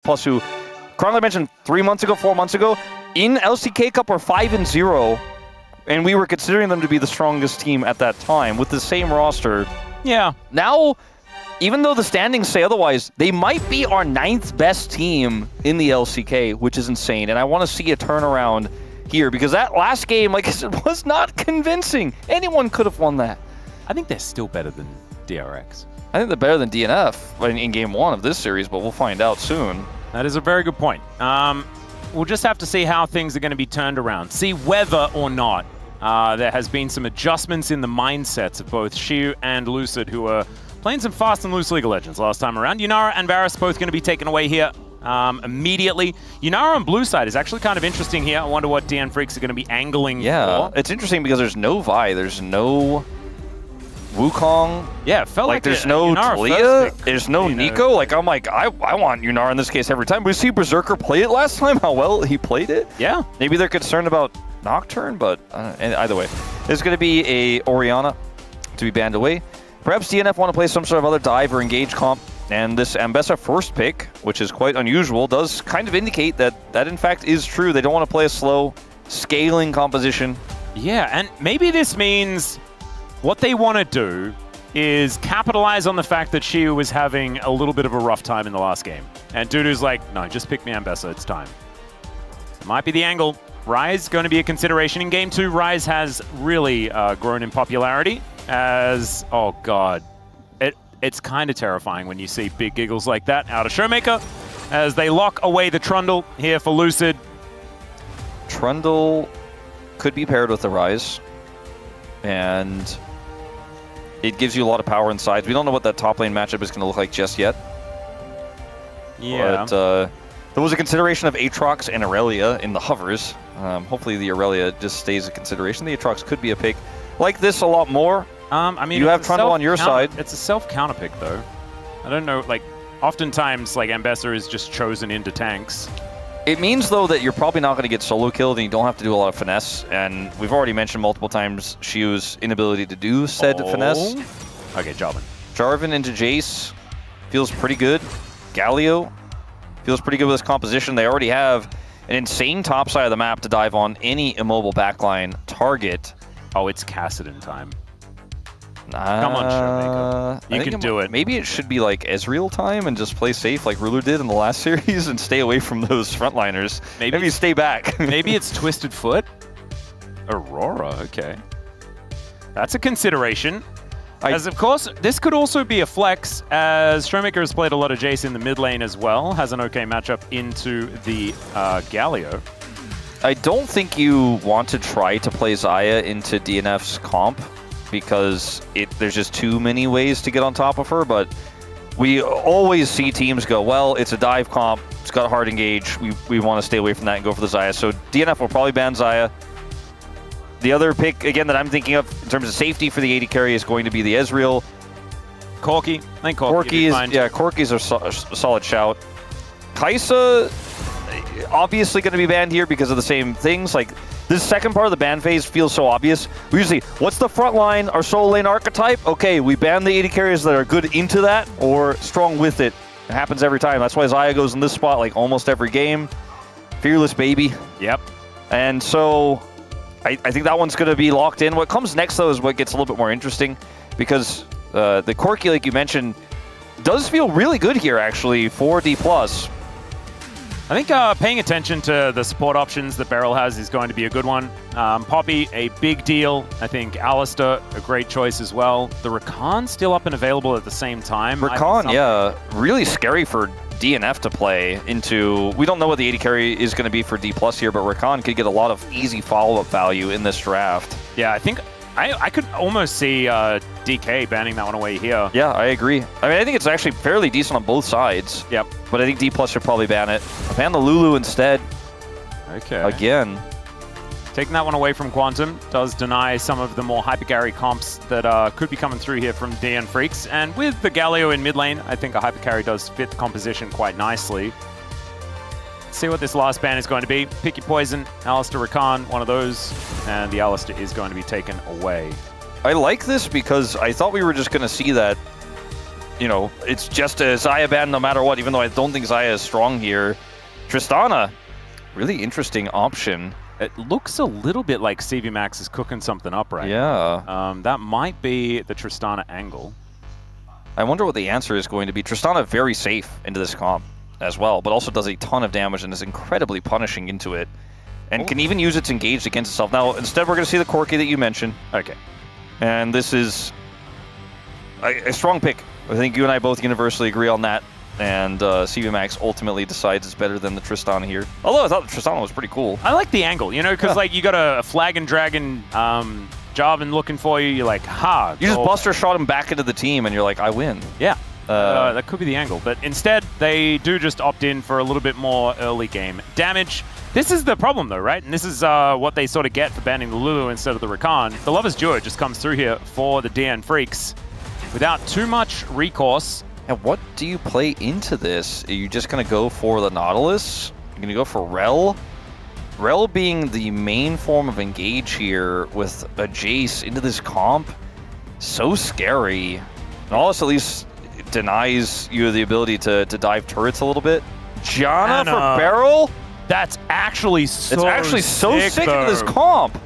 Plus, who Kronler mentioned 3 months ago, 4 months ago, in LCK Cup, we're 5-0, and we were considering them to be the strongest team at that time with the same roster. Yeah. Now, even though the standings say otherwise, they might be our 9th best team in the LCK, which is insane. And I want to see a turnaround here because that last game, like I said, was not convincing. Anyone could have won that. I think they're still better than DRX. I think they're better than DNF in game 1 of this series, but we'll find out soon. That is a very good point. We'll just have to see how things are going to be turned around. See whether or not there has been some adjustments in the mindsets of both Shiu and Lucid, who are playing some fast and loose League of Legends last time around. Yunara and Varus both going to be taken away here immediately. Yunara on blue side is actually kind of interesting here. I wonder what DN Freecs are going to be angling for. It's interesting because there's no Vi, there's no Wukong. Yeah, it felt like there's no Talia, there's no Nico. Like, I'm like, I want Yunara in this case every time. We see Berserker play it last time, how well he played it. Yeah. Maybe they're concerned about Nocturne, but either way. There's going to be a Orianna to be banned away. Perhaps DNF want to play some sort of other dive or engage comp, and this Ambessa first pick, which is quite unusual, does kind of indicate that in fact is true. They don't want to play a slow, scaling composition. Yeah, and maybe this means what they want to do is capitalize on the fact that Shiu was having a little bit of a rough time in the last game. And Dudu's like, no, just pick me Ambessa, it's time. Might be the angle. Ryze going to be a consideration. In game 2, Ryze has really grown in popularity as, oh god, it's kind of terrifying when you see big giggles like that out of Showmaker as they lock away the Trundle here for Lucid. Trundle could be paired with the Ryze, and it gives you a lot of power inside. We don't know what that top lane matchup is going to look like just yet. Yeah. But there was a consideration of Aatrox and Aurelia in the hovers. Hopefully the Aurelia just stays a consideration. The Aatrox could be a pick. Like this a lot more. I mean, you have Trundle on your side. It's a self-counter pick, though. I don't know, like, oftentimes, like, Ambessa is just chosen into tanks. It means, though, that you're probably not going to get solo killed and you don't have to do a lot of finesse. And we've already mentioned multiple times Shiu's inability to do said finesse. Okay, Jarvan. Jarvan into Jace feels pretty good. Galio feels pretty good with this composition. They already have an insane top side of the map to dive on any immobile backline target. Oh, it's Kassadin time. Come on, Showmaker. You can do it. Maybe it should be like Ezreal time and just play safe like Ruler did in the last series and stay away from those frontliners. Maybe stay back. Maybe it's Twisted Foot? Aurora, okay. That's a consideration. As of course, this could also be a flex, as Showmaker has played a lot of Jace in the mid lane as well, has an okay matchup into the Galio. I don't think you want to try to play Xayah into DNF's comp, because there's just too many ways to get on top of her, but we always see teams go, well, it's a dive comp, it's got a hard engage, we want to stay away from that and go for the Xayah. So DNF will probably ban Xayah. The other pick, again, that I'm thinking of in terms of safety for the AD carry is going to be the Ezreal. Corki. I think Corki's a solid shout. Kai'Sa, obviously going to be banned here because of the same things. Like, this second part of the ban phase feels so obvious. We usually, what's the front line, our solo lane archetype? Okay, we ban the AD carriers that are good into that or strong with it. It happens every time. That's why Xayah goes in this spot like almost every game. Fearless baby. Yep. And so I think that one's going to be locked in. What comes next, though, is what gets a little bit more interesting, because the Corki, like you mentioned, does feel really good here, actually, for Dplus. I think paying attention to the support options that Beryl has is going to be a good one. Poppy, a big deal. I think Alistair, a great choice as well. The Rakan still up and available at the same time. Rakan, yeah, really scary for DNF to play into. We don't know what the AD carry is going to be for Dplus here, but Rakan could get a lot of easy follow-up value in this draft. Yeah, I think I could almost see DK banning that one away here. Yeah, I agree. I mean, I think it's actually fairly decent on both sides. Yep. But I think Dplus should probably ban it. Ban the Lulu instead. Okay. Again. Taking that one away from Quantum does deny some of the more hyper-carry comps that could be coming through here from DN Freecs. And with the Galio in mid lane, I think a hyper-carry does fit the composition quite nicely. Let's see what this last ban is going to be. Pick your poison, Alistair, Rakan, one of those, and the Alistair is going to be taken away. I like this because I thought we were just going to see that you know, it's just a Xayah ban no matter what, even though I don't think Xayah is strong here. Tristana, really interesting option. It looks a little bit like CV Max is cooking something up right now. Yeah. That might be the Tristana angle. I wonder what the answer is going to be. Tristana very safe into this comp as well, but also does a ton of damage and is incredibly punishing into it. And can even use its engaged against itself. Now, instead we're going to see the Corki that you mentioned. Okay. And this is a strong pick. I think you and I both universally agree on that. And CV Max ultimately decides it's better than the Tristana here. Although I thought the Tristana was pretty cool. I like the angle, you know, because like you got a Flag and Dragon Jarvan looking for you. You're like, ha. You just Buster shot him back into the team and you're like, I win. Yeah. That could be the angle. But instead, they do just opt in for a little bit more early game damage. This is the problem, though, right? And this is what they sort of get for banning the Lulu instead of the Rakan. The Lovers Duo just comes through here for the DN Freecs without too much recourse. And what do you play into this? Are you just going to go for the Nautilus? You're going to go for Rel? Rel being the main form of engage here with a Jace into this comp, so scary. Nautilus at least denies you the ability to dive turrets a little bit. Janna for Beryl? That's actually so It's actually so sick though. in this comp.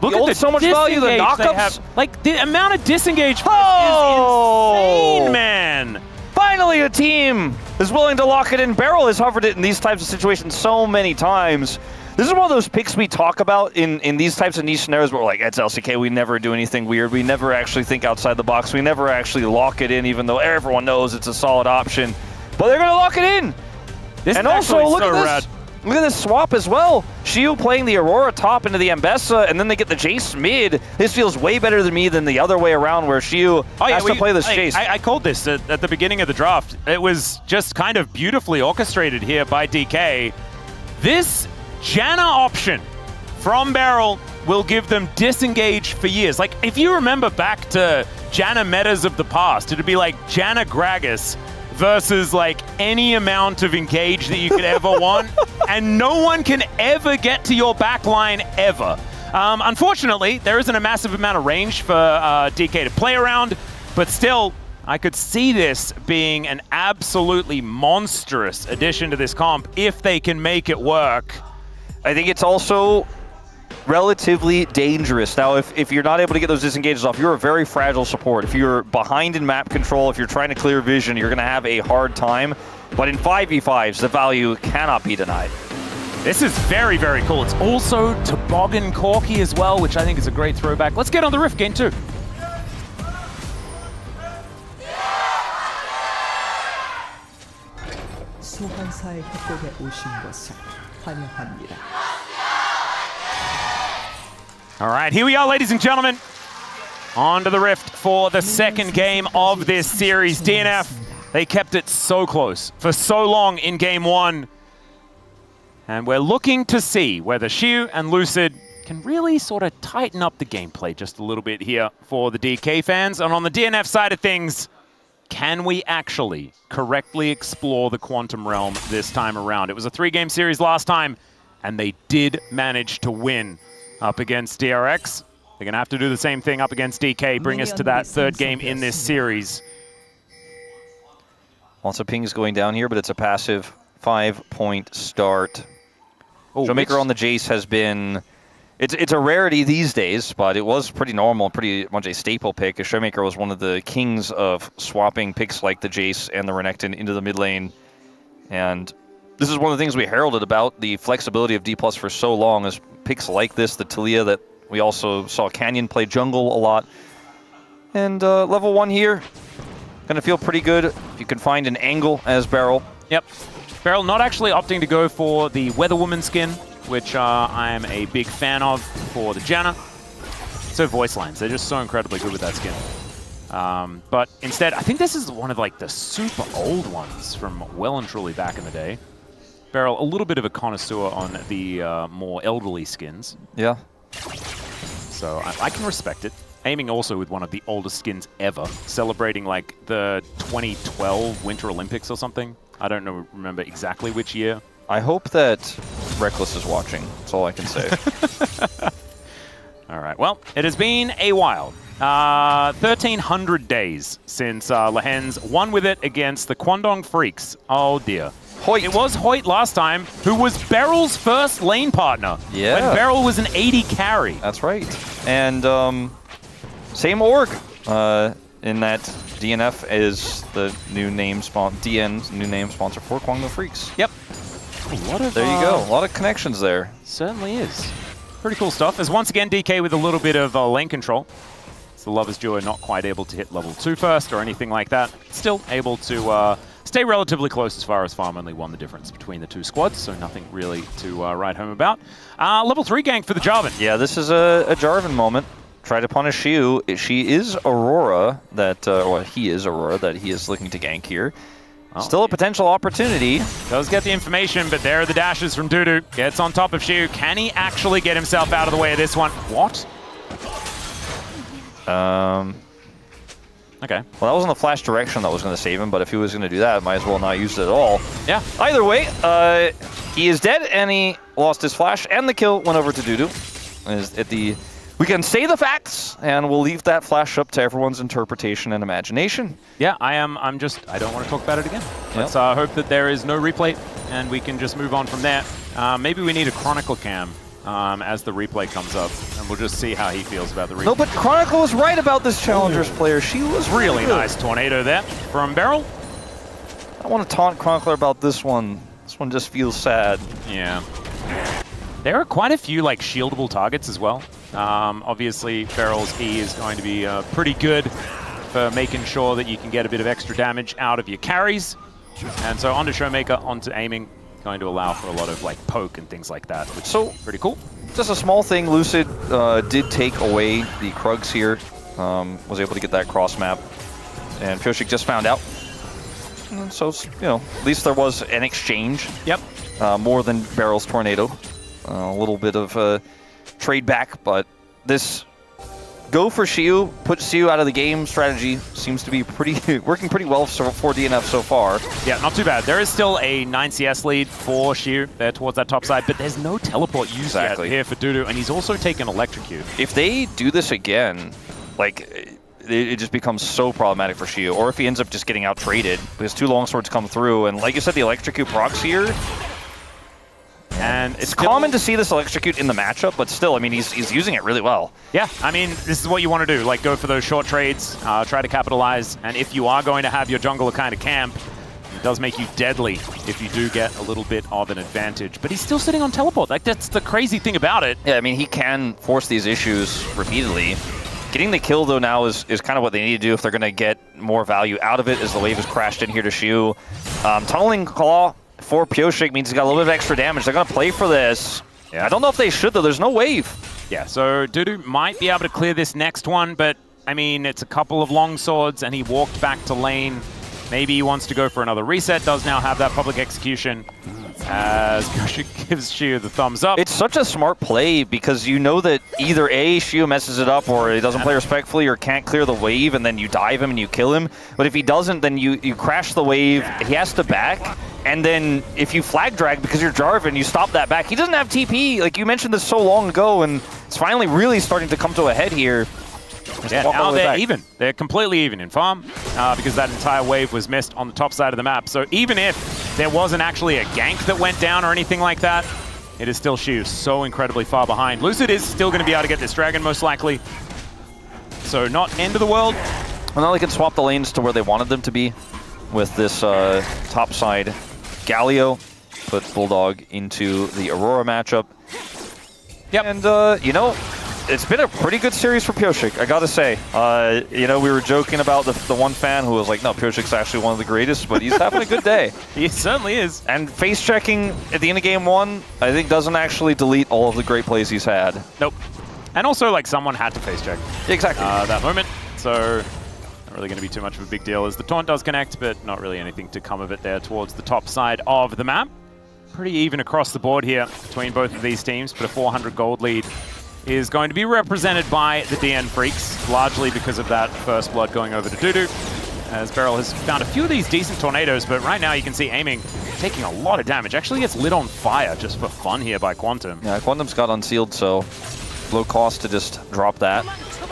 Look at the so much value, the knockups. Like, the amount of disengage is insane, man. Finally, a team is willing to lock it in. Beryl has hovered it in these types of situations so many times. This is one of those picks we talk about in these types of niche scenarios where we're like, it's LCK, we never do anything weird. We never actually think outside the box. We never actually lock it in, even though everyone knows it's a solid option. But they're going to lock it in. This and is also, look so at this. rad. Look at this swap as well. Shiu playing the Aurora top into the Ambessa, and then they get the Jace mid. This feels way better than me than the other way around where Shiu has to play this Jace. I called this at the beginning of the draft. It was just kind of beautifully orchestrated here by DK. This Janna option from Beryl will give them disengage for years. Like, if you remember back to Janna metas of the past, it'd be like Janna Gragas versus like any amount of engage that you could ever want, and no one can ever get to your backline ever. Unfortunately, there isn't a massive amount of range for DK to play around, but still, I could see this being an absolutely monstrous addition to this comp if they can make it work. I think it's also relatively dangerous. Now, if you're not able to get those disengages off, you're a very fragile support. If you're behind in map control, if you're trying to clear vision, you're going to have a hard time. But in 5v5s, the value cannot be denied. This is very, very cool. It's also Toboggan Corki as well, which I think is a great throwback. Let's get on the Rift game too. 소환사의 협곡에 오신 것을 환영합니다. All right, here we are, ladies and gentlemen. On to the Rift for the second game of this series. DNF, they kept it so close for so long in game one. And we're looking to see whether Shiu and Lucid can really sort of tighten up the gameplay just a little bit here for the DK fans. And on the DNF side of things, can we actually correctly explore the Quantum Realm this time around? It was a 3-game series last time, and they did manage to win up against DRX. They're going to have to do the same thing up against DK, bring us to that third game in this series. Lots of pings going down here, but it's a passive 5-point start. Oh, Showmaker on the Jace has been... It's a rarity these days, but it was pretty normal, pretty much a staple pick. Showmaker was one of the kings of swapping picks like the Jace and the Renekton into the mid lane. And this is one of the things we heralded about the flexibility of Dplus for so long, is picks like this, the Talia that we also saw Canyon play jungle a lot. And level 1 here, gonna feel pretty good if you can find an angle as Beryl. Yep. Beryl not actually opting to go for the Weather Woman skin, which I am a big fan of for the Janna. So voice lines, they're just so incredibly good with that skin. But instead, I think this is one of like the super old ones from well and truly back in the day. Beryl, a little bit of a connoisseur on the more elderly skins. Yeah. So I can respect it. Aiming also with one of the oldest skins ever, celebrating like the 2012 Winter Olympics or something. I don't remember exactly which year. I hope that Reckless is watching. That's all I can say. All right. Well, it has been a while. 1,300 days since Lehens won with it against the Kwandong Freecs. Oh dear. Hoyt. It was Hoyt last time, who was Beryl's first lane partner. Yeah. When Beryl was an 80 carry. That's right. And same org in that DNF is the new name DN's new name sponsor for Kwangdo Freecs. Yep. A lot of, there you go. A lot of connections there. Certainly is. Pretty cool stuff. As once again, DK with a little bit of lane control. So the Lovers duo not quite able to hit level 2 first or anything like that. Still able to stay relatively close as far as Farm only won the difference between the two squads, so nothing really to write home about. Level 3 gank for the Jarvan. Yeah, this is a Jarvan moment. Try to punish Shiu. She is Aurora that, or he is Aurora that he is looking to gank here. Oh, still a potential opportunity. Does get the information, but there are the dashes from Dudu. Gets on top of Shiu. Can he actually get himself out of the way of this one? What? Okay. Well, that wasn't the flash direction that was going to save him, but if he was going to do that, might as well not use it at all. Yeah. Either way, he is dead, and he lost his flash, and the kill went over to Dudu. We can say the facts, and we'll leave that flash up to everyone's interpretation and imagination. Yeah, I don't want to talk about it again. Yep. Let's hope that there is no replay, and we can just move on from there. Maybe we need a Chronicle cam as the replay comes up, and we'll just see how he feels about the replay. No, but Chronicle was right about this Challengers player. She was really nice tornado there from Beryl. I want to taunt Chronicler about this one. This one just feels sad. Yeah. There are quite a few like shieldable targets as well. Obviously, Beryl's E is going to be pretty good for making sure that you can get a bit of extra damage out of your carries. And so onto Showmaker, onto aiming, going to allow for a lot of like poke and things like that, which is pretty cool. Just a small thing, Lucid did take away the Krugs here, was able to get that cross map, and Pyoshik just found out. And so, you know, at least there was an exchange. Yep. More than Beryl's tornado. A little bit of trade back, but this go for Shiu, put Shiu out of the game strategy seems to be working pretty well for DNF so far. Yeah, not too bad. There is still a 9 CS lead for Shiu there towards that top side, but there's no teleport used yet here for Dudu, and he's also taken Electrocute. If they do this again, like, it just becomes so problematic for Shiu, or if he ends up just getting out-traded, because 2 longswords come through, and like you said, the Electrocute procs here, and it's common to see this Electrocute in the matchup, but still, I mean, he's using it really well. Yeah, I mean, this is what you want to do. Like, go for those short trades, try to capitalize, and if you are going to have your jungler kind of camp, it does make you deadly if you do get a little bit of an advantage. But he's still sitting on teleport. Like, that's the crazy thing about it. Yeah, I mean, he can force these issues repeatedly. Getting the kill, though, now is kind of what they need to do if they're going to get more value out of it, as the wave has crashed in here to Shiu. Tunneling Claw for Pyoshik means he's got a little bit of extra damage. They're going to play for this. Yeah. I don't know if they should, though. There's no wave. Yeah, so Dudu might be able to clear this next one, but, I mean, it's a couple of long swords, and he walked back to lane. Maybe he wants to go for another reset, does now have that public execution, as Pyoshik gives Shiu the thumbs up. It's such a smart play, because you know that either A, Shiu messes it up, or he doesn't play respectfully, or can't clear the wave, and then you dive him and you kill him. But if he doesn't, then you crash the wave, he has to back. And then if you flag drag because you're Jarvan, you stop that back. He doesn't have TP. Like, you mentioned this so long ago, and it's finally really starting to come to a head here. Yeah, now they're even. They're completely even in farm because that entire wave was missed on the top side of the map. So even if there wasn't actually a gank that went down or anything like that, it is still Shiu so incredibly far behind. Lucid is still going to be able to get this dragon most likely. So not end of the world. Well, now they can swap the lanes to where they wanted them to be with this top side Galio. Put Bulldog into the Aurora matchup. Yep. And, you know, it's been a pretty good series for Pyoshik, I gotta say. You know, we were joking about the one fan who was like, no, Pyoshik's actually one of the greatest, but he's having a good day. He certainly is. And face checking at the end of game 1, I think doesn't actually delete all of the great plays he's had. Nope. And also, like, someone had to face check. Exactly. That moment. So, not really going to be too much of a big deal as the taunt does connect, but not really anything to come of it there towards the top side of the map. Pretty even across the board here between both of these teams, but a 400 gold lead is going to be represented by the DN Freecs, largely because of that first blood going over to Dudu, as Beryl has found a few of these decent tornadoes, but right now you can see aiming taking a lot of damage. Actually gets lit on fire just for fun here by Quantum. Yeah, Quantum's got unsealed, so low cost to just drop that.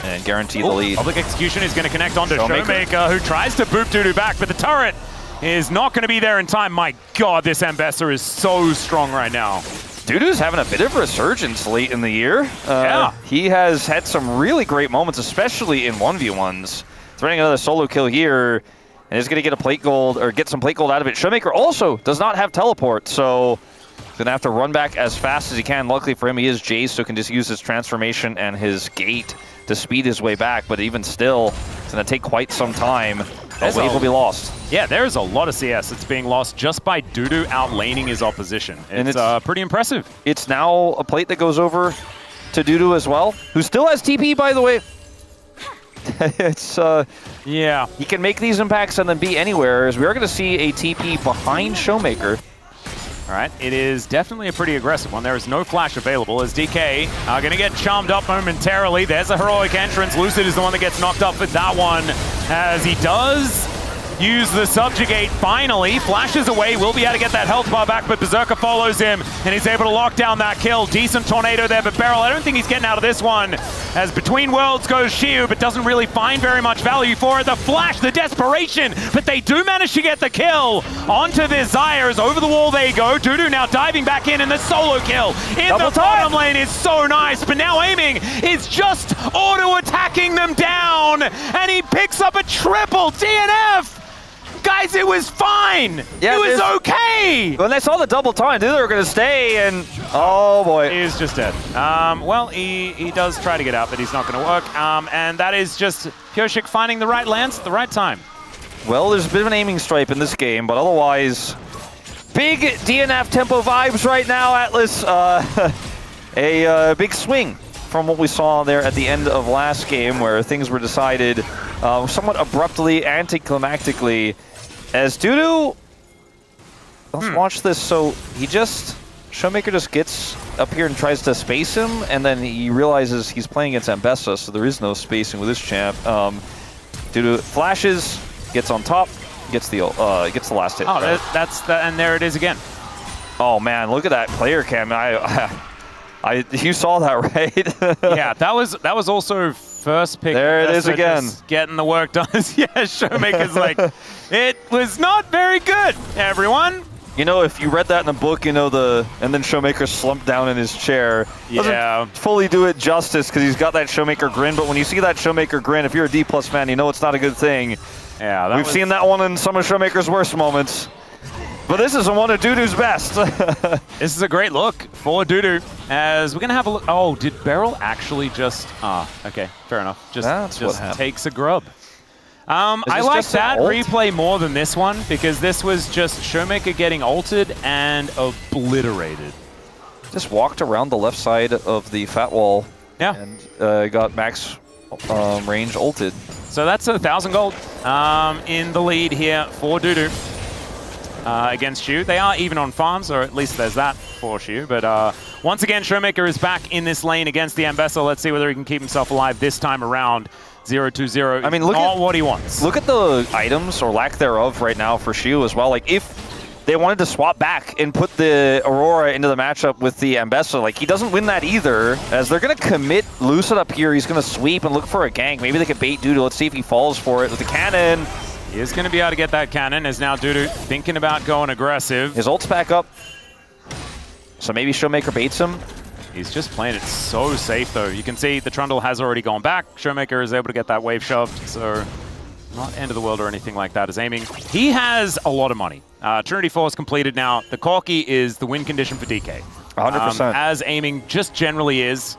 and guarantee the lead. Public Execution is going to connect onto Showmaker, who tries to boop Dudu back, but the turret is not going to be there in time. My god, this Ambessa is so strong right now. Dudu's having a bit of a resurgence late in the year. Yeah. He has had some really great moments, especially in 1v1s. Threatening another solo kill here, and is going to get a plate gold, or get some plate gold out of it. Showmaker also does not have teleport, so he's going to have to run back as fast as he can. Luckily for him, he is Jace, so can just use his transformation and his gate to speed his way back, but even still, it's going to take quite some time. A wave will be lost. Yeah, there's a lot of CS that's being lost just by Dudu outlaning his opposition. It's pretty impressive. It's now a plate that goes over to Dudu as well, who still has TP, by the way. It's, yeah. He can make these impacts and then be anywhere, as we are going to see a TP behind Showmaker. All right, it is definitely a pretty aggressive one. There is no flash available as DK are going to get charmed up momentarily. There's a heroic entrance. Lucid is the one that gets knocked up for that one, as he does use the subjugate finally. Flashes away, will be able to get that health bar back, but Berserker follows him, and he's able to lock down that kill. Decent tornado there, but Beryl, I don't think he's getting out of this one, as Between Worlds goes Shiu, but doesn't really find very much value for it. The flash, the desperation, but they do manage to get the kill onto their Zyres. Over the wall they go. Dudu now diving back in, and the solo kill in the bottom lane is so nice, but now aiming is just auto-attacking them down, and he picks up a triple DNF! Guys, it was fine. Yeah, it was okay. When they saw the double time, they were going to stay, and oh boy. He is just dead. Well, he does try to get out, but he's not going to work. And that is just Pyoshik finding the right lance at the right time. Well, there's a bit of an aiming stripe in this game, but otherwise, big DNF tempo vibes right now, Atlas. A big swing from what we saw there at the end of last game, where things were decided somewhat abruptly, anticlimactically. As Dudu, let's watch this. So he Showmaker just gets up here and tries to space him, and then he realizes he's playing against Ambessa, so there is no spacing with this champ. Dudu flashes, gets on top, gets the last hit. Oh, right? And there it is again. Oh man, look at that player cam. You saw that, right? Yeah, that was also first pick. There it is again. Getting the work done. Yeah, Showmaker's like, it was not very good, everyone. You know, if you read that in a book, you know, and then Showmaker slumped down in his chair. Doesn't fully do it justice, because he's got that Showmaker grin, but when you see that Showmaker grin, if you're a Dplus fan, you know it's not a good thing. Yeah, we've seen that one in some of Showmaker's worst moments. But this is one of Dudu's best. This is a great look for Dudu, as we're going to have a look. Oh, did Beryl actually just... okay, fair enough. Just takes a grub. I like that replay more than this one, because this was just Showmaker getting ulted and obliterated. Just walked around the left side of the fat wall and got max range ulted. So that's 1,000 gold in the lead here for Dudu. Against Shiu. They are even on farms, or at least there's that for Shiu. But once again, Showmaker is back in this lane against the Ambessa. Let's see whether he can keep himself alive this time around. 0-2-0. I mean, look at what he wants. Look at the items, or lack thereof, right now for Shiu as well. Like, if they wanted to swap back and put the Aurora into the matchup with the Ambessa, like, he doesn't win that either, as they're going to commit Lucid up here. He's going to sweep and look for a gank. Maybe they could bait Dudu. Let's see if he falls for it with the cannon. He is going to be able to get that cannon, as now Dudu thinking about going aggressive. His ult's back up, so maybe Showmaker baits him. He's just playing it so safe, though. You can see the Trundle has already gone back. Showmaker is able to get that wave shoved, so not end of the world or anything like that as aiming. He has a lot of money. Trinity Force completed now. The Corki is the win condition for DK. 100%. As aiming just generally is.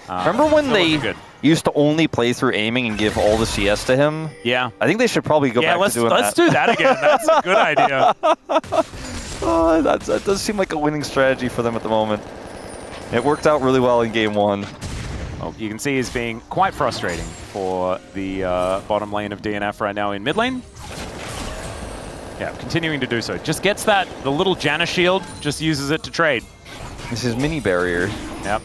Remember when they used to only play through aiming and give all the CS to him? Yeah. I think they should probably go back to doing that. Let's do that again. That's a good idea. Oh, that does seem like a winning strategy for them at the moment. It worked out really well in game one. Well, you can see he's being quite frustrating for the bottom lane of DNF right now in mid lane. Yeah, continuing to do so. Just gets the little Janna shield, just uses it to trade. This is mini barrier. Yep.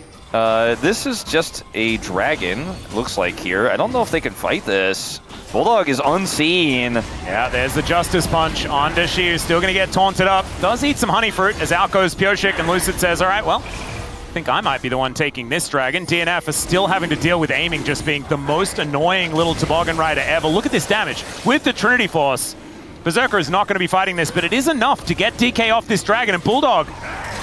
This is just a dragon, looks like here. I don't know if they can fight this. Bulldog is unseen. Yeah, there's the Justice Punch onto Shiu. Still going to get taunted up. Does eat some honey fruit as out goes Pyoshik, and Lucid says, all right, well, I think I might be the one taking this dragon. DNF is still having to deal with aiming just being the most annoying little toboggan rider ever. Look at this damage. With the Trinity Force, Berserker is not going to be fighting this, but it is enough to get DK off this dragon, and Bulldog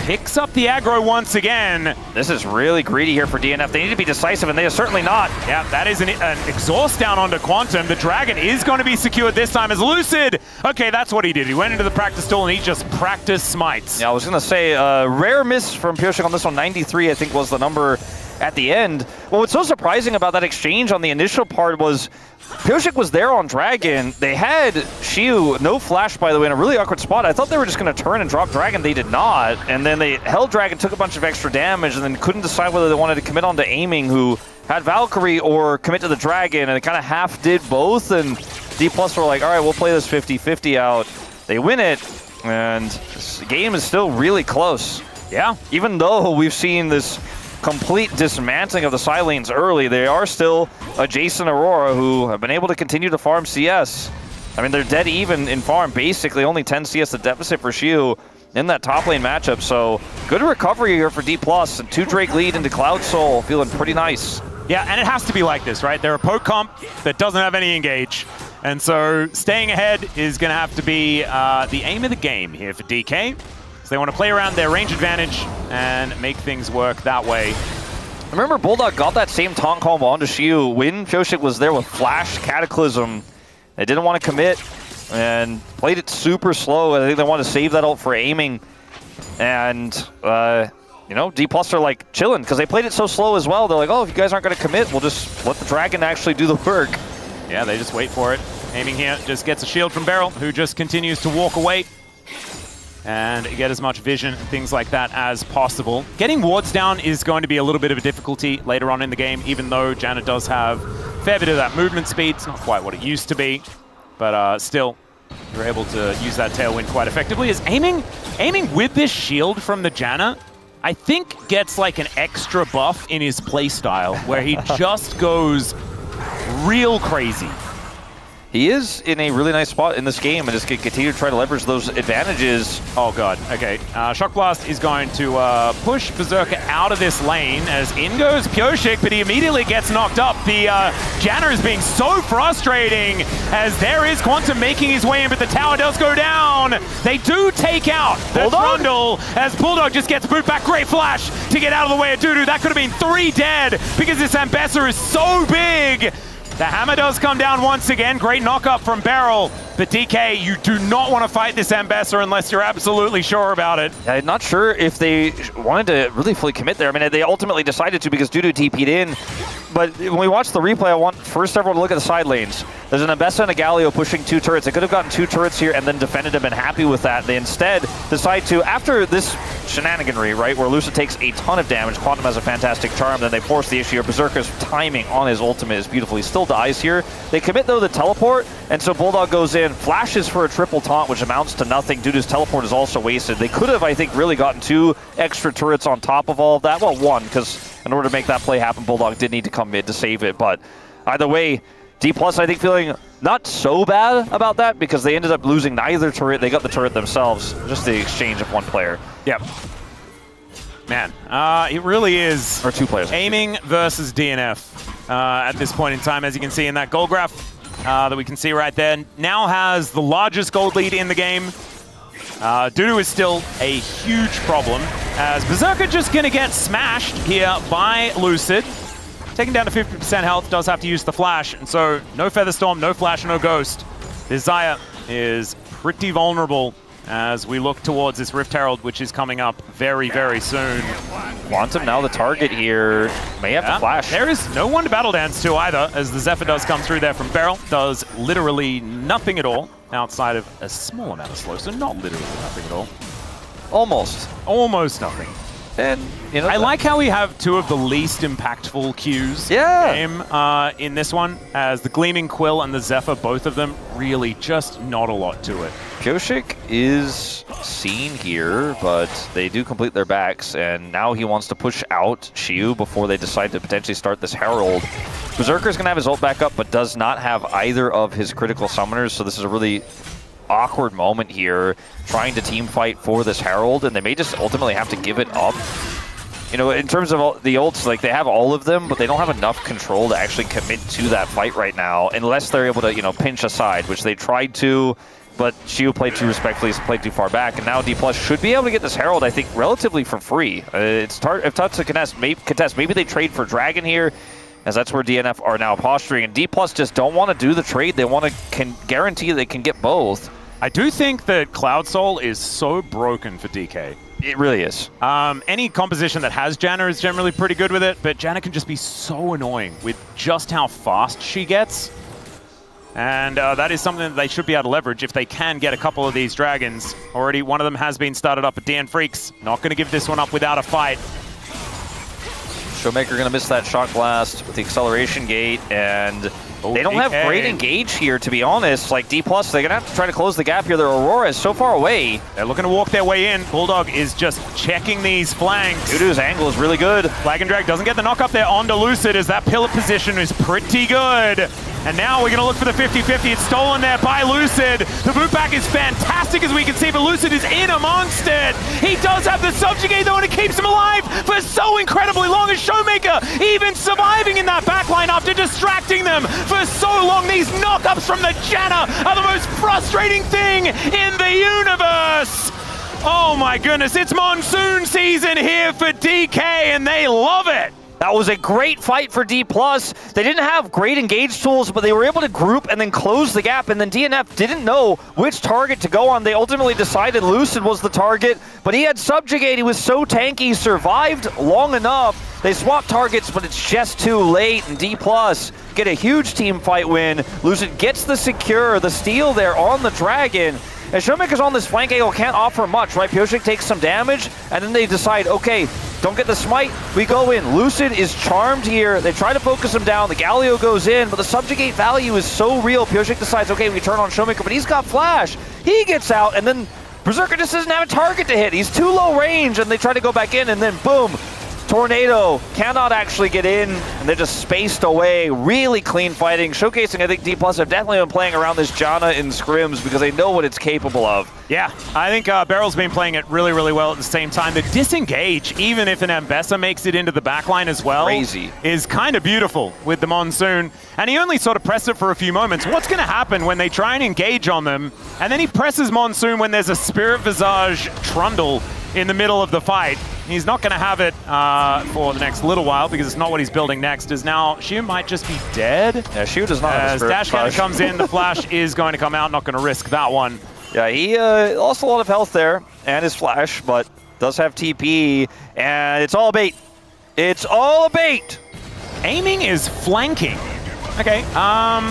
picks up the aggro once again. This is really greedy here for DNF. They need to be decisive, and they are certainly not. Yeah, that is an exhaust down onto Quantum. The dragon is going to be secured this time as Lucid. Okay, that's what he did. He went into the practice tool, and he just practice smites. Yeah, I was going to say, rare miss from Pioshik on this one. 93, I think, was the number at the end. Well, what's so surprising about that exchange on the initial part was Pioshik was there on Dragon. They had Shiu, no flash, by the way, in a really awkward spot. I thought they were just going to turn and drop Dragon. They did not. And then they held Dragon, took a bunch of extra damage, and then couldn't decide whether they wanted to commit onto aiming, who had Valkyrie, or commit to the Dragon. And they kind of half did both. And Dplus were like, all right, we'll play this 50-50 out. They win it, and this game is still really close. Yeah. Even though we've seen this complete dismantling of the side lanes early, they are still a Jason Aurora who have been able to continue to farm CS. I mean, they're dead even in farm, basically only 10 CS the deficit for Shiu in that top lane matchup. So good recovery here for Dplus, and 2 Drake lead into Cloud Soul, feeling pretty nice. Yeah, and it has to be like this, right? They're a poke comp that doesn't have any engage. And so staying ahead is going to have to be the aim of the game here for DK. So they want to play around their range advantage and make things work that way. Remember, Bulldog got that same taunt combo onto Shiu when Pioshik was there with Flash Cataclysm. They didn't want to commit and played it super slow. I think they wanted to save that ult for aiming. And, you know, Dplus are like chilling because they played it so slow as well. They're like, oh, if you guys aren't going to commit, we'll just let the Dragon actually do the work. Yeah, they just wait for it. Aiming here just gets a shield from Beryl, who just continues to walk away and get as much vision and things like that as possible. Getting wards down is going to be a little bit of a difficulty later on in the game, even though Janna does have a fair bit of that movement speed. It's not quite what it used to be, but still, you're able to use that tailwind quite effectively. Is aiming with this shield from the Janna, I think gets like an extra buff in his playstyle, where he just goes real crazy. He is in a really nice spot in this game and just can continue to try to leverage those advantages. Oh god, okay. Shock Blast is going to push Berserker out of this lane as in goes Pioshik, but he immediately gets knocked up. The Janna is being so frustrating as there is Quantum making his way in, but the tower does go down. They do take out the Trundle as Bulldog just gets boot back. Great flash to get out of the way of Dudu. That could have been 3 dead because this Ambassador is so big. The hammer does come down once again. Great knock-up from Beryl. But DK, you do not want to fight this Ambassador unless you're absolutely sure about it. I'm not sure if they wanted to really fully commit there. I mean, they ultimately decided to because Dudu TP'd in. But when we watch the replay, I want first everyone to look at the side lanes. There's an Ambessa and a Galio pushing 2 turrets. They could have gotten 2 turrets here and then defended and been happy with that. They instead decide to, after this shenaniganry, right, where Lucid takes a ton of damage, Quantum has a fantastic charm, then they force the issue. Berserker's timing on his ultimate is beautiful. He still dies here. They commit, though, the teleport, and so Bulldog goes in, flashes for a triple taunt, which amounts to nothing. Dudu's teleport is also wasted. They could have, I think, really gotten 2 extra turrets on top of all of that. Well, 1, because in order to make that play happen, Bulldog did need to come mid to save it. But either way, Dplus, I think, feeling not so bad about that because they ended up losing neither turret. They got the turret themselves, just the exchange of 1 player. Yep. Man, it really is. Or 2 players. Aiming versus DNF at this point in time, as you can see in that goal graph that we can see right there. Now has the largest gold lead in the game. Dudu is still a huge problem, as Berserker just going to get smashed here by Lucid. Taken down to 50% health, does have to use the flash, and so no Featherstorm, no flash, no ghost. This Xayah is pretty vulnerable as we look towards this Rift Herald, which is coming up very, very soon. Quantum now the target here. May have to flash. There is no one to battle dance to either, as the Zephyr does come through there from Beryl. Does literally nothing at all outside of a small amount of slow, so not literally nothing at all. Almost. Almost nothing. And you know, I like how we have 2 of the least impactful Qs in this one, as the Gleaming Quill and the Zephyr, both of them, really just not a lot to it. Pioshik is seen here, but they do complete their backs, and now he wants to push out Shiu before they decide to potentially start this Herald. Berserker's going to have his ult back up, but does not have either of his critical summoners, so this is a really awkward moment here, trying to team fight for this Herald, and they may just ultimately have to give it up you know, in terms of the ults, like they have all of them, but they don't have enough control to actually commit to that fight right now, unless they're able to, you know, pinch aside, which they tried to, but Shiu played too respectfully, played too far back, and now Dplus should be able to get this Herald, I think, relatively for free. It's tough to contest. Maybe they trade for Dragon here, as that's where DNF are now posturing, and Dplus just don't want to do the trade. They want to guarantee they can get both. I do think that Cloud Soul is so broken for DK. It really is. Any composition that has Janna is generally pretty good with it, but Janna can just be so annoying with just how fast she gets. And that is something that they should be able to leverage if they can get a couple of these dragons. Already one of them has been started up at DN Freecs. Not going to give this one up without a fight. Showmaker going to miss that shot blast with the acceleration gate, and they don't have great engage here, to be honest. Like Dplus, they're going to have to try to close the gap here. Their Aurora is so far away. They're looking to walk their way in. Bulldog is just checking these flanks. Dudu's angle is really good. Flag and Drag doesn't get the knock up there onto Lucid, as that pillar position is pretty good. And now we're going to look for the 50-50. It's stolen there by Lucid. The boot back is fantastic, as we can see, but Lucid is in amongst it. He does have the subjugate, though, and it keeps him alive for so incredibly long. As Showmaker even surviving in that backline after distracting them for so long. These knockups from the Janna are the most frustrating thing in the universe. Oh my goodness, it's monsoon season here for DK, and they love it. That was a great fight for Dplus. They didn't have great engage tools, but they were able to group and then close the gap, and then DNF didn't know which target to go on. They ultimately decided Lucid was the target, but he had Subjugate. He was so tanky, survived long enough. They swapped targets, but it's just too late, and Dplus get a huge team fight win. Lucid gets the secure, the steal there on the Dragon. And Showmaker's on this flank angle, can't offer much, right? Pyosik takes some damage, and then they decide, okay, don't get the smite, we go in. Lucid is charmed here. They try to focus him down. The Galio goes in, but the subjugate value is so real. Pyosik decides, okay, we turn on Showmaker, but he's got flash. He gets out, and then Berserker just doesn't have a target to hit. He's too low range, and they try to go back in, and then boom. Tornado cannot actually get in, and they're just spaced away. Really clean fighting, showcasing, I think Dplus have definitely been playing around this Janna in scrims because they know what it's capable of. Yeah, I think Barrel's been playing it really, really well at the same time. The disengage, even if an Ambessa makes it into the backline as well, crazy, is kind of beautiful with the Monsoon. And he only sort of pressed it for a few moments. What's going to happen when they try and engage on them, and then he presses Monsoon when there's a Spirit Visage Trundle in the middle of the fight? He's not going to have it for the next little while because it's not what he's building next. As now, Shiu might just be dead. Yeah, Shiu does not have a Spirit Dash Cannon comes in, the flash is going to come out, not going to risk that one. Yeah, he lost a lot of health there and his flash, but does have TP, and it's all a bait. It's all a bait. Aiming is flanking. Okay,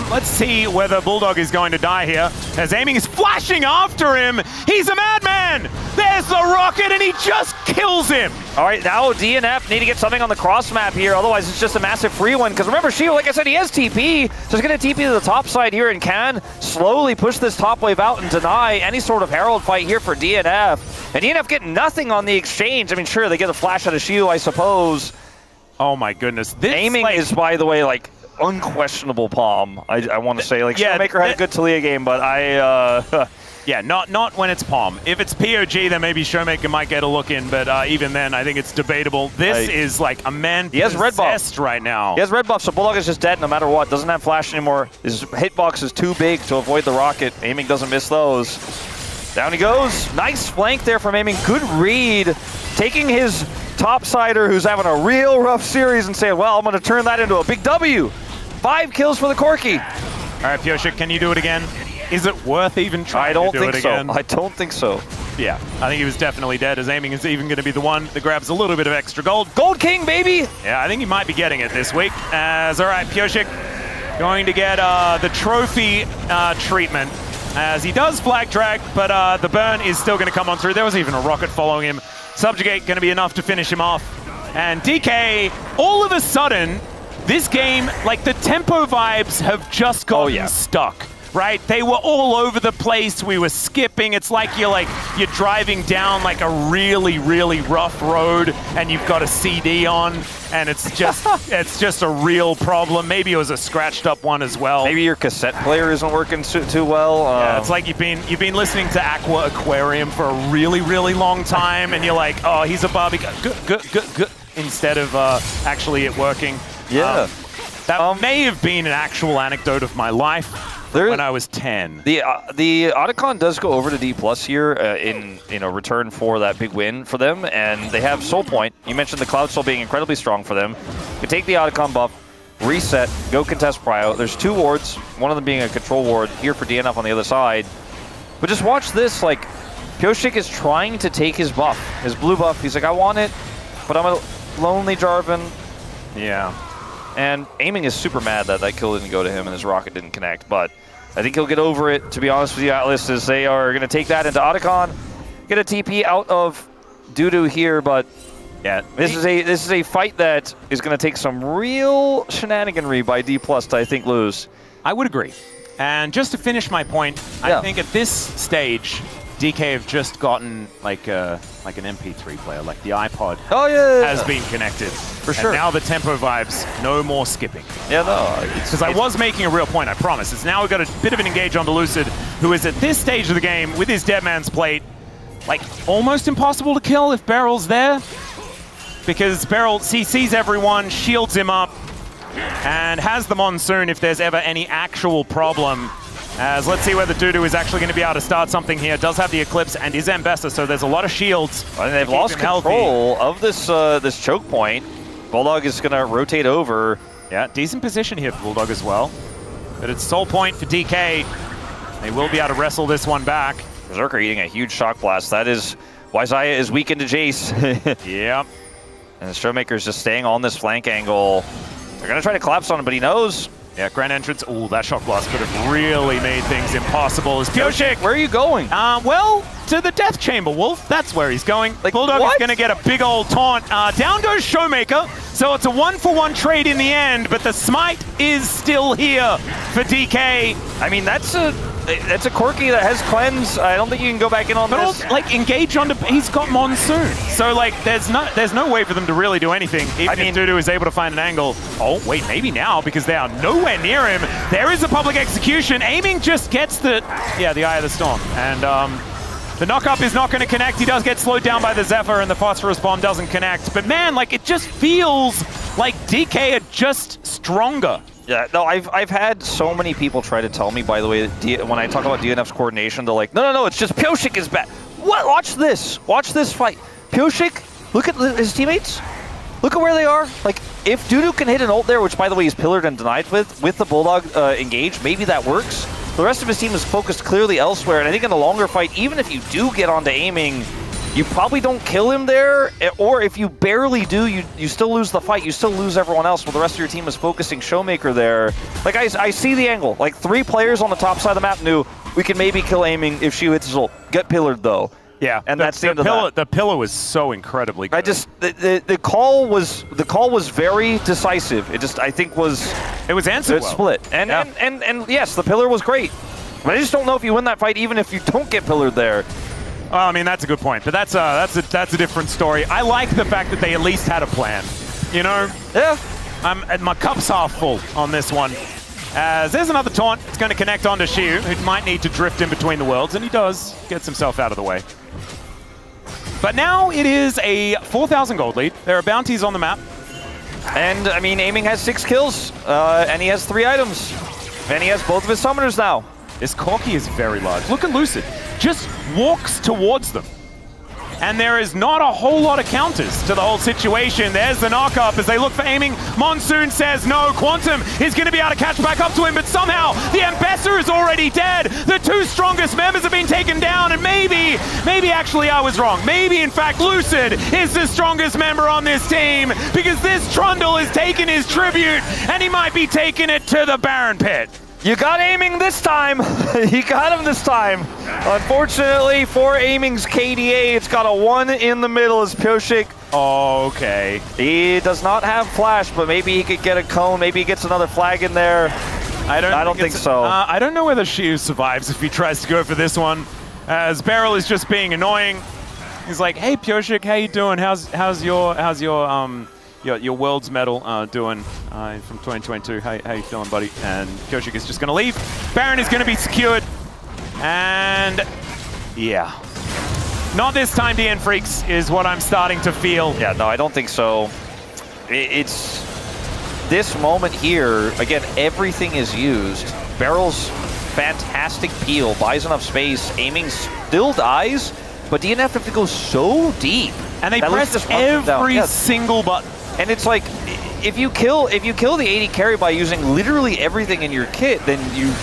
let's see whether Bulldog is going to die here, as Aiming is flashing after him. He's a madman! There's the rocket, and he just kills him! All right, now DNF need to get something on the cross map here, otherwise it's just a massive free one, because remember, Shiu, like I said, he has TP, so he's going to TP to the top side here and can slowly push this top wave out and deny any sort of Herald fight here for DNF. And DNF get nothing on the exchange. I mean, sure, they get a flash out of Shiu, I suppose. Oh my goodness. This, Aiming is, by the way, like, unquestionable palm. I want to say, like, yeah, Showmaker had a good Taliyah game, but yeah, not when it's palm. If it's POG, then maybe Showmaker might get a look in, but even then, I think it's debatable. This is like a man he has red buff right now. He has red buff, so Bulldog is just dead no matter what. Doesn't have flash anymore. His hitbox is too big to avoid the rocket. Aiming doesn't miss those. Down he goes. Nice flank there from Aiming. Good read. Taking his topsider, who's having a real rough series, and saying, well, I'm going to turn that into a big W. 5 kills for the Corki. All right, Pyosik, can you do it again? Is it worth even trying to do it again? I don't think so. Yeah, I think he was definitely dead, as Aiming is even going to be the one that grabs a little bit of extra gold. Gold King, baby! Yeah, I think he might be getting it this week. As, all right, Pyosik going to get the trophy treatment, as he does flag drag, but the burn is still going to come on through. There was even a rocket following him. Subjugate going to be enough to finish him off. And DK, all of a sudden, this game, like, the tempo vibes have just gotten stuck, right? They were all over the place. We were skipping. It's like you're driving down like a really, really rough road and you've got a CD on, and it's just a real problem. Maybe it was a scratched up one as well. Maybe your cassette player isn't working too well. Yeah, it's like you've been listening to Aqua Aquarium for a really, really long time, and you're like, oh, he's a Barbie. Good. instead of actually it working. Yeah. That may have been an actual anecdote of my life when I was 10. The Otacon does go over to Dplus here in return for that big win for them, and they have Soul Point. You mentioned the Cloud Soul being incredibly strong for them. You take the Otacon buff, reset, go contest Prio. There's 2 wards, one of them being a control ward here for DNF on the other side. But just watch this, like, Pyosik is trying to take his buff, his blue buff. He's like, I want it, but I'm a lonely Jarvan. Yeah. And Aiming is super mad that that kill didn't go to him and his rocket didn't connect, but I think he'll get over it, to be honest with you, Atlas, as they are going to take that into Otacon, get a TP out of Dudu here, but yeah, this is a fight that is going to take some real shenaniganry by Dplus to, I think, lose. I would agree. And just to finish my point, I think at this stage, DK have just gotten like an MP3 player, like the iPod has been connected. For sure. And now the tempo vibes, no more skipping. Yeah, no. Because I was making a real point, I promise. It's now we've got a bit of an engage onto Lucid, who is at this stage of the game with his Deadman's Plate, like almost impossible to kill if Beryl's there. Because Beryl sees everyone, shields him up, and has the Monsoon if there's ever any actual problem. As let's see whether Dudu is actually going to be able to start something here. Does have the Eclipse and is Ambessa, so there's a lot of shields. And they've lost control of this this choke point. Bulldog is going to rotate over. Yeah, decent position here for Bulldog as well. But it's Soul Point for DK. They will be able to wrestle this one back. Berserker eating a huge shock blast. That is why Xayah is weak into Jace. Yep. And the Showmaker's just staying on this flank angle. They're going to try to collapse on him, but he knows. Yeah, Grand Entrance. Ooh, that shock blast could have really made things impossible. As Pyosik, where are you going? Well, to the Death Chamber, Wolf. That's where he's going. Like, Bulldog is going to get a big old taunt. Down goes Showmaker. So it's a 1-for-1 trade in the end, but the smite is still here for DK. I mean, that's a Corki that has cleanse. I don't think you can go back in on this. But also, like, engage onto, he's got Monsoon. So, like, there's no way for them to really do anything, even if Dudu is able to find an angle. Oh, wait, maybe now, because they are nowhere near him. There is a public execution. Aiming just gets the Eye of the Storm. And the knock-up is not going to connect. He does get slowed down by the Zephyr, and the Phosphorus Bomb doesn't connect. But, man, like, it just feels like DK are just stronger. Yeah, no, I've had so many people try to tell me, by the way, when I talk about DNF's coordination, they're like, no, it's just Pyosik is bad. What? Watch this fight. Pyosik, look at his teammates. Look at where they are. Like, if Dudu can hit an ult there, which, by the way, he's pillared and denied with the Bulldog engage, maybe that works. The rest of his team is focused clearly elsewhere, and I think in a longer fight, even if you do get onto Aiming, you probably don't kill him there, or if you barely do, you still lose the fight. You still lose everyone else, while the rest of your team is focusing Showmaker there. Like, I see the angle. Like, 3 players on the top side of the map knew we can maybe kill Aiming if she hits his ult. Get pillared, though. Yeah, and that's the end of that. The pillar was so incredibly good. The call was very decisive. I think it was answered well. Split. And yes, the pillar was great. But I just don't know if you win that fight, even if you don't get pillared there. Well, I mean, that's a good point, but that's a different story. I like the fact that they at least had a plan, you know? Yeah. My cup's half full on this one. As there's another taunt. It's going to connect onto Shiu, who might need to drift in between the worlds, and he does. Gets himself out of the way. But now it is a 4,000 gold lead. There are bounties on the map. And, I mean, Aiming has 6 kills, and he has 3 items. And he has both of his summoners now. This Corki is very large. Look at Lucid. Just walks towards them. And there is not a whole lot of counters to the whole situation. There's the knock-up as they look for Aiming. Monsoon says no. Quantum is going to be able to catch back up to him, but somehow the Ambessa is already dead. The 2 strongest members have been taken down, and maybe actually I was wrong. Maybe, in fact, Lucid is the strongest member on this team, because this Trundle has taken his tribute, and he might be taking it to the Baron Pit. You got Aiming this time. You got him this time. Unfortunately for Aiming's KDA, it's got a 1 in the middle as Pyosik. Oh, okay. He does not have flash, but maybe he could get a cone. Maybe he gets another flag in there. I don't think so. I don't know whether Shiu survives if he tries to go for this one, as Beryl is just being annoying. He's like, "Hey Pyosik, how you doing? How's your world's medal doing from 2022? How you feeling, buddy?" And Pyosik is just going to leave. Baron is going to be secured. And yeah. Not this time, DN Freecs, is what I'm starting to feel. Yeah, no, I don't think so. it's this moment here, again, everything is used. Barrel's fantastic peel, buys enough space, aiming still dies, but DNF have to go so deep. And they press every single button. And it's like, if you kill the AD carry by using literally everything in your kit, then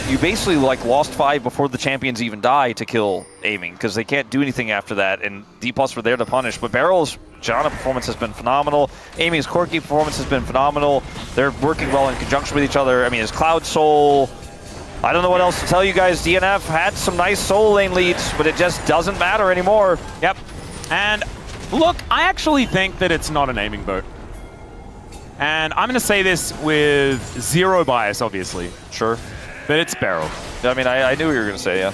you basically like lost 5 before the champions even die to kill aiming, because they can't do anything after that, and Dplus were there to punish. But Barrel's Janna performance has been phenomenal. Aiming's Corki performance has been phenomenal. They're working well in conjunction with each other. I mean, his Cloud Soul, I don't know what else to tell you guys. DNF had some nice soul lane leads, but it just doesn't matter anymore. Yep. And look, I actually think that it's not an aiming boat. And I'm going to say this with zero bias, obviously. Sure. But it's Barrel. I mean, I knew what you were going to say, yeah.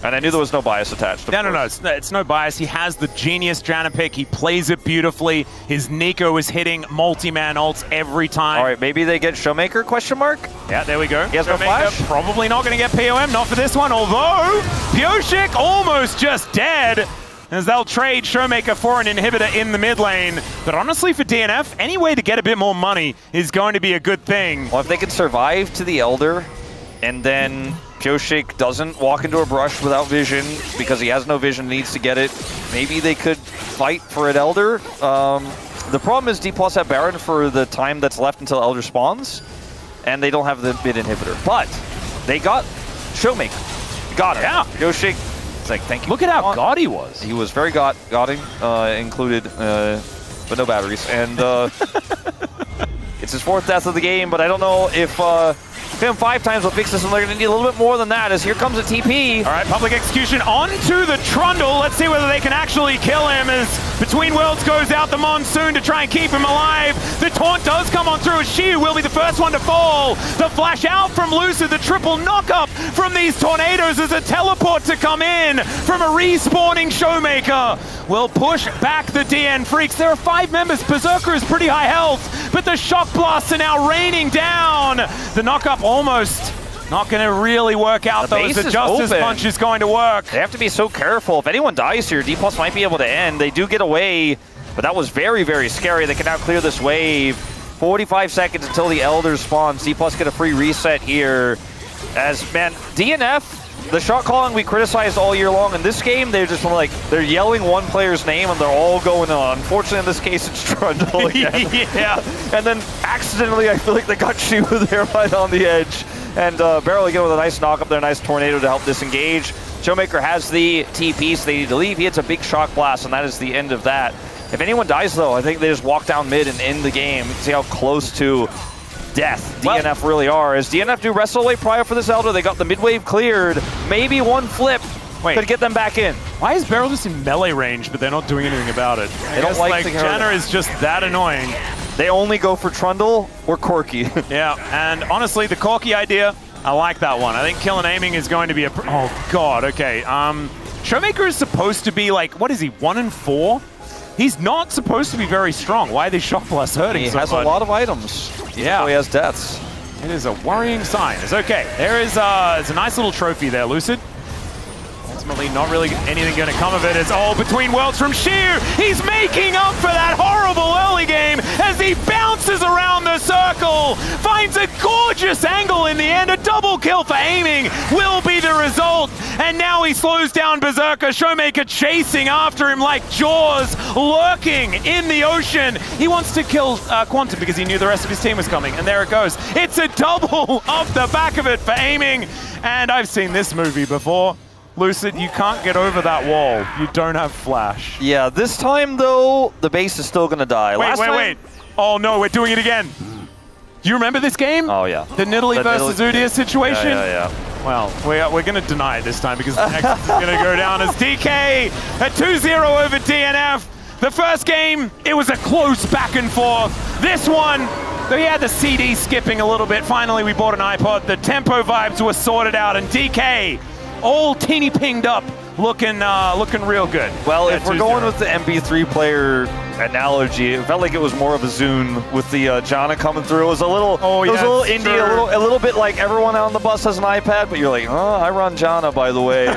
And I knew there was no bias attached. No, it's no bias. He has the genius Janna pick. He plays it beautifully. His Nico is hitting multi-man ults every time. All right, maybe they get Showmaker, question mark? Yeah, there we go. He has no flash? Probably not going to get POM, not for this one, although Pioshik almost just dead, as they'll trade Showmaker for an inhibitor in the mid lane. But honestly, for DNF, any way to get a bit more money is going to be a good thing. Well, if they can survive to the Elder, and then Pioshik doesn't walk into a brush without vision because he has no vision, needs to get it, maybe they could fight for an Elder. The problem is Dplus have Baron for the time that's left until Elder spawns, and they don't have the mid inhibitor. But they got Showmaker. Got it. Yeah. Pioshik, it's like, thank you. Look at how god he was. He was very godding, included, but no batteries. And it's his 4th death of the game, but I don't know if him 5 times will fix this, and they're going to need a little bit more than that, as here comes a TP. All right, public execution onto the Trundle. Let's see whether they can actually kill him, as Between Worlds goes out the Monsoon to try and keep him alive. The taunt does come on through, as Shiu will be the first one to fall. The flash out from Lucid, the triple knock-up from these tornadoes as a teleport to come in from a respawning Showmaker. Will push back the DN Freecs. There are 5 members. Berserker is pretty high health, but the shock blasts are now raining down. The knock-up almost not going to really work out, though, as the Justice Punch is going to work. They have to be so careful. If anyone dies here, Dplus might be able to end. They do get away, but that was very, very scary. They can now clear this wave. 45 seconds until the Elder spawns. Dplus get a free reset here. As, man, DNF, the shot calling we criticized all year long. In this game, they're just like, they're yelling one player's name and they're all going on. Unfortunately, in this case, it's Trundle again. Yeah. And then accidentally, I feel like they got Shiu there right on the edge. And Barrel again with a nice knock up there, nice tornado to help disengage. Showmaker has the TP, so they need to leave. He hits a big shock blast, and that is the end of that. If anyone dies, though, I think they just walk down mid and end the game. You can see how close to death DNF really are. As DNF do wrestle away prior for this Elder, they got the mid wave cleared. Maybe one flip could get them back in. Why is Barrel just in melee range, but they're not doing anything about it? They don't like Janna is just that annoying. They only go for Trundle or Corki. Yeah, and honestly, the Corki idea, I like that one. I think kill and aiming is going to be a... Oh, God, okay. Showmaker is supposed to be like, what is he, 1 and 4? He's not supposed to be very strong. Why are these shock blasts hurting so much? He has a lot of items. Yeah. So he has deaths. It is a worrying sign. It's okay. There is it's a nice little trophy there, Lucid. Ultimately, not really anything going to come of it. It's all Between Worlds from Shiu. He's making up for that horrible early game as he bounces around the circle. Finds a gorgeous angle in the end. A double kill for aiming will be the result. And now he slows down Berserker. Showmaker chasing after him like Jaws, lurking in the ocean. He wants to kill Quantum because he knew the rest of his team was coming. And there it goes. It's a double off the back of it for aiming. And I've seen this movie before. Lucid, you can't get over that wall. You don't have flash. Yeah, this time, though, the base is still going to die. Wait. Oh, no, we're doing it again. Do you remember this game? Oh, yeah. The Nidalee versus Udyr situation? Yeah. Well, we're going to deny it this time because the next is going to go down as DK at 2-0 over DNF. The first game, it was a close back and forth. This one, we had the CD skipping a little bit. Finally, we bought an iPod. The tempo vibes were sorted out, and DK all teeny pinged up, looking real good. Well, if we're going with the MP3 player analogy, it felt like it was more of a Zune with the Janna coming through. It was a little, it was a little indie, a little bit like everyone on the bus has an iPad, but you're like, oh, I run Janna, by the way.